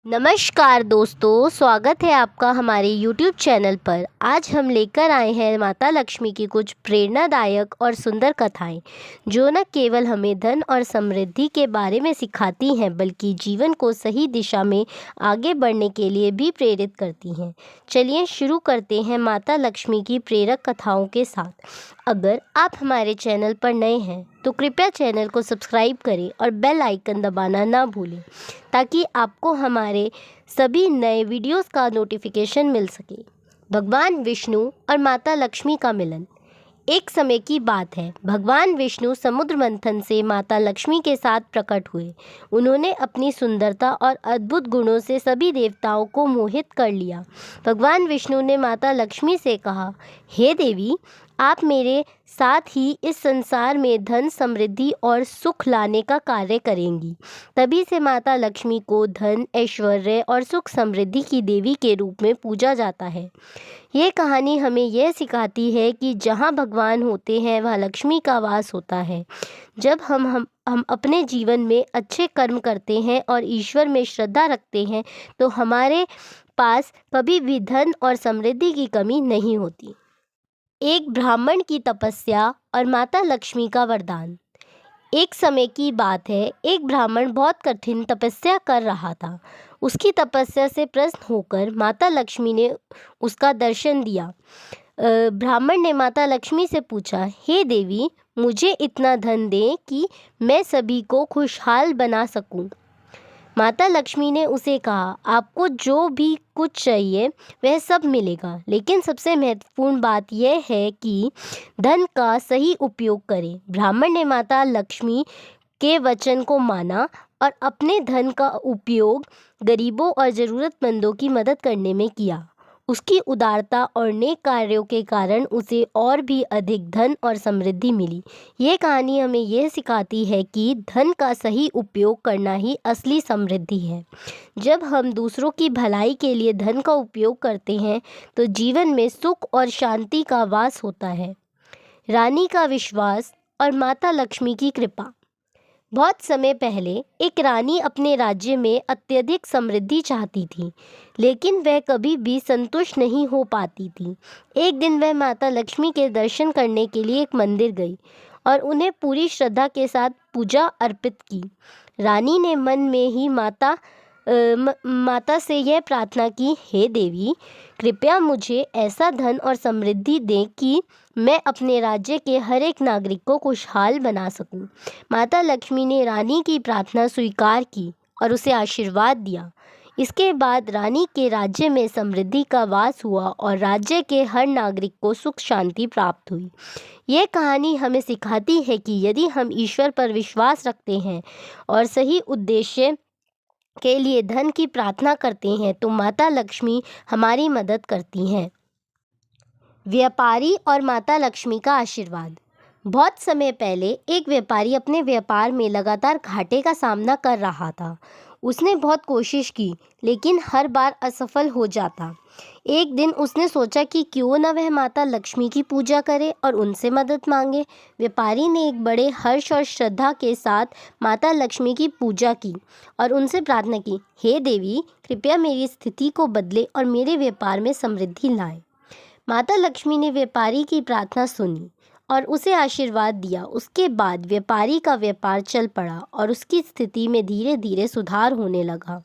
नमस्कार दोस्तों, स्वागत है आपका हमारे YouTube चैनल पर। आज हम लेकर आए हैं माता लक्ष्मी की कुछ प्रेरणादायक और सुंदर कथाएं जो न केवल हमें धन और समृद्धि के बारे में सिखाती हैं बल्कि जीवन को सही दिशा में आगे बढ़ने के लिए भी प्रेरित करती हैं। चलिए शुरू करते हैं माता लक्ष्मी की प्रेरक कथाओं के साथ। अगर आप हमारे चैनल पर नए हैं तो कृपया चैनल को सब्सक्राइब करें और बेल आइकन दबाना ना भूलें ताकि आपको हमारे सभी नए वीडियोस का नोटिफिकेशन मिल सके। भगवान विष्णु और माता लक्ष्मी का मिलन। एक समय की बात है, भगवान विष्णु समुद्र मंथन से माता लक्ष्मी के साथ प्रकट हुए। उन्होंने अपनी सुंदरता और अद्भुत गुणों से सभी देवताओं को मोहित कर लिया। भगवान विष्णु ने माता लक्ष्मी से कहा, हे देवी, आप मेरे साथ ही इस संसार में धन, समृद्धि और सुख लाने का कार्य करेंगी। तभी से माता लक्ष्मी को धन, ऐश्वर्य और सुख समृद्धि की देवी के रूप में पूजा जाता है। ये कहानी हमें यह सिखाती है कि जहाँ भगवान होते हैं वहाँ लक्ष्मी का वास होता है। जब हम अपने जीवन में अच्छे कर्म करते हैं और ईश्वर में श्रद्धा रखते हैं तो हमारे पास कभी भी धन और समृद्धि की कमी नहीं होती। एक ब्राह्मण की तपस्या और माता लक्ष्मी का वरदान। एक समय की बात है, एक ब्राह्मण बहुत कठिन तपस्या कर रहा था। उसकी तपस्या से प्रसन्न होकर माता लक्ष्मी ने उसका दर्शन दिया। ब्राह्मण ने माता लक्ष्मी से पूछा, हे देवी, मुझे इतना धन दें कि मैं सभी को खुशहाल बना सकूं। माता लक्ष्मी ने उसे कहा, आपको जो भी कुछ चाहिए वह सब मिलेगा, लेकिन सबसे महत्वपूर्ण बात यह है कि धन का सही उपयोग करें। ब्राह्मण ने माता लक्ष्मी के वचन को माना और अपने धन का उपयोग गरीबों और ज़रूरतमंदों की मदद करने में किया। उसकी उदारता और नेक कार्यों के कारण उसे और भी अधिक धन और समृद्धि मिली। ये कहानी हमें यह सिखाती है कि धन का सही उपयोग करना ही असली समृद्धि है। जब हम दूसरों की भलाई के लिए धन का उपयोग करते हैं तो जीवन में सुख और शांति का वास होता है। रानी का विश्वास और माता लक्ष्मी की कृपा। बहुत समय पहले एक रानी अपने राज्य में अत्यधिक समृद्धि चाहती थी, लेकिन वह कभी भी संतुष्ट नहीं हो पाती थी। एक दिन वह माता लक्ष्मी के दर्शन करने के लिए एक मंदिर गई और उन्हें पूरी श्रद्धा के साथ पूजा अर्पित की। रानी ने मन में ही माता से यह प्रार्थना की, हे देवी, कृपया मुझे ऐसा धन और समृद्धि दें कि मैं अपने राज्य के हर एक नागरिक को खुशहाल बना सकूं। माता लक्ष्मी ने रानी की प्रार्थना स्वीकार की और उसे आशीर्वाद दिया। इसके बाद रानी के राज्य में समृद्धि का वास हुआ और राज्य के हर नागरिक को सुख शांति प्राप्त हुई। ये कहानी हमें सिखाती है कि यदि हम ईश्वर पर विश्वास रखते हैं और सही उद्देश्य के लिए धन की प्रार्थना करते हैं तो माता लक्ष्मी हमारी मदद करती हैं। व्यापारी और माता लक्ष्मी का आशीर्वाद। बहुत समय पहले एक व्यापारी अपने व्यापार में लगातार घाटे का सामना कर रहा था। उसने बहुत कोशिश की, लेकिन हर बार असफल हो जाता। एक दिन उसने सोचा कि क्यों न वह माता लक्ष्मी की पूजा करे और उनसे मदद मांगे। व्यापारी ने एक बड़े हर्ष और श्रद्धा के साथ माता लक्ष्मी की पूजा की और उनसे प्रार्थना की, हे देवी, कृपया मेरी स्थिति को बदले और मेरे व्यापार में समृद्धि लाए। माता लक्ष्मी ने व्यापारी की प्रार्थना सुनी और उसे आशीर्वाद दिया। उसके बाद व्यापारी का व्यापार चल पड़ा और उसकी स्थिति में धीरे धीरे सुधार होने लगा।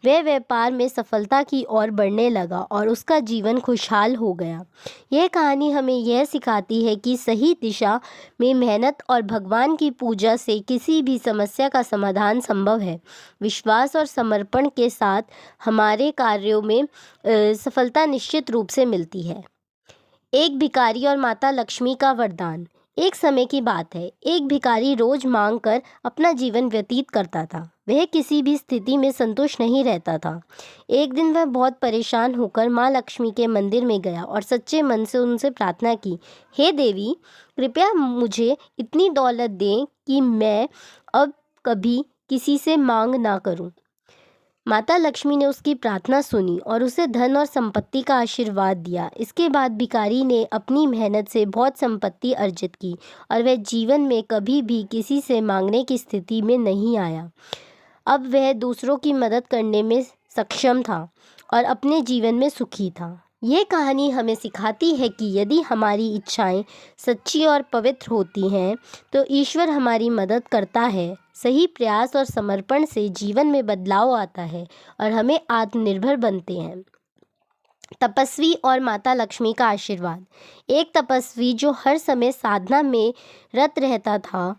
वह व्यापार में सफलता की ओर बढ़ने लगा और उसका जीवन खुशहाल हो गया। यह कहानी हमें यह सिखाती है कि सही दिशा में मेहनत और भगवान की पूजा से किसी भी समस्या का समाधान संभव है। विश्वास और समर्पण के साथ हमारे कार्यों में सफलता निश्चित रूप से मिलती है। एक भिखारी और माता लक्ष्मी का वरदान। एक समय की बात है, एक भिखारी रोज मांग कर अपना जीवन व्यतीत करता था। वह किसी भी स्थिति में संतुष्ट नहीं रहता था। एक दिन वह बहुत परेशान होकर माँ लक्ष्मी के मंदिर में गया और सच्चे मन से उनसे प्रार्थना की, हे देवी, कृपया मुझे इतनी दौलत दें कि मैं अब कभी किसी से मांग ना करूं। माता लक्ष्मी ने उसकी प्रार्थना सुनी और उसे धन और संपत्ति का आशीर्वाद दिया। इसके बाद भिखारी ने अपनी मेहनत से बहुत संपत्ति अर्जित की और वह जीवन में कभी भी किसी से मांगने की स्थिति में नहीं आया। अब वह दूसरों की मदद करने में सक्षम था और अपने जीवन में सुखी था। ये कहानी हमें सिखाती है कि यदि हमारी इच्छाएं सच्ची और पवित्र होती हैं तो ईश्वर हमारी मदद करता है। सही प्रयास और समर्पण से जीवन में बदलाव आता है और हमें आत्मनिर्भर बनते हैं। तपस्वी और माता लक्ष्मी का आशीर्वाद। एक तपस्वी जो हर समय साधना में रत रहता था,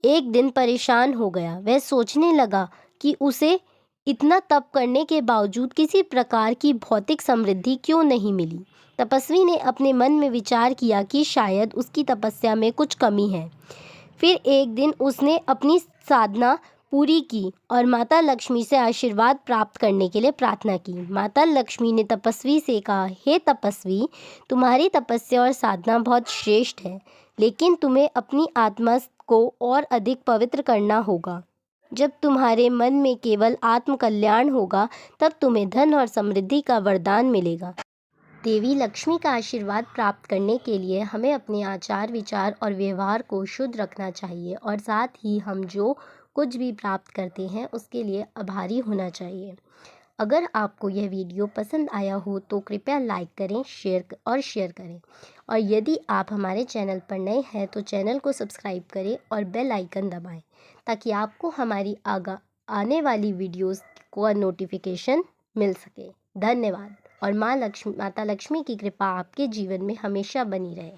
एक दिन परेशान हो गया। वह सोचने लगा कि उसे इतना तप करने के बावजूद किसी प्रकार की भौतिक समृद्धि क्यों नहीं मिली। तपस्वी ने अपने मन में विचार किया कि शायद उसकी तपस्या में कुछ कमी है। फिर एक दिन उसने अपनी साधना पूरी की और माता लक्ष्मी से आशीर्वाद प्राप्त करने के लिए प्रार्थना की। माता लक्ष्मी ने तपस्वी से कहा, हे तपस्वी, तुम्हारी तपस्या और साधना बहुत श्रेष्ठ है, लेकिन तुम्हें अपनी आत्मा को और अधिक पवित्र करना होगा। जब तुम्हारे मन में केवल आत्म कल्याण होगा, तब तुम्हें धन और समृद्धि का वरदान मिलेगा। देवी लक्ष्मी का आशीर्वाद प्राप्त करने के लिए हमें अपने आचार विचार और व्यवहार को शुद्ध रखना चाहिए और साथ ही हम जो कुछ भी प्राप्त करते हैं उसके लिए आभारी होना चाहिए। अगर आपको यह वीडियो पसंद आया हो तो कृपया लाइक करें, शेयर करें और यदि आप हमारे चैनल पर नए हैं तो चैनल को सब्सक्राइब करें और बेल आइकन दबाएं ताकि आपको हमारी आने वाली वीडियोस का नोटिफिकेशन मिल सके। धन्यवाद और माता लक्ष्मी की कृपा आपके जीवन में हमेशा बनी रहे।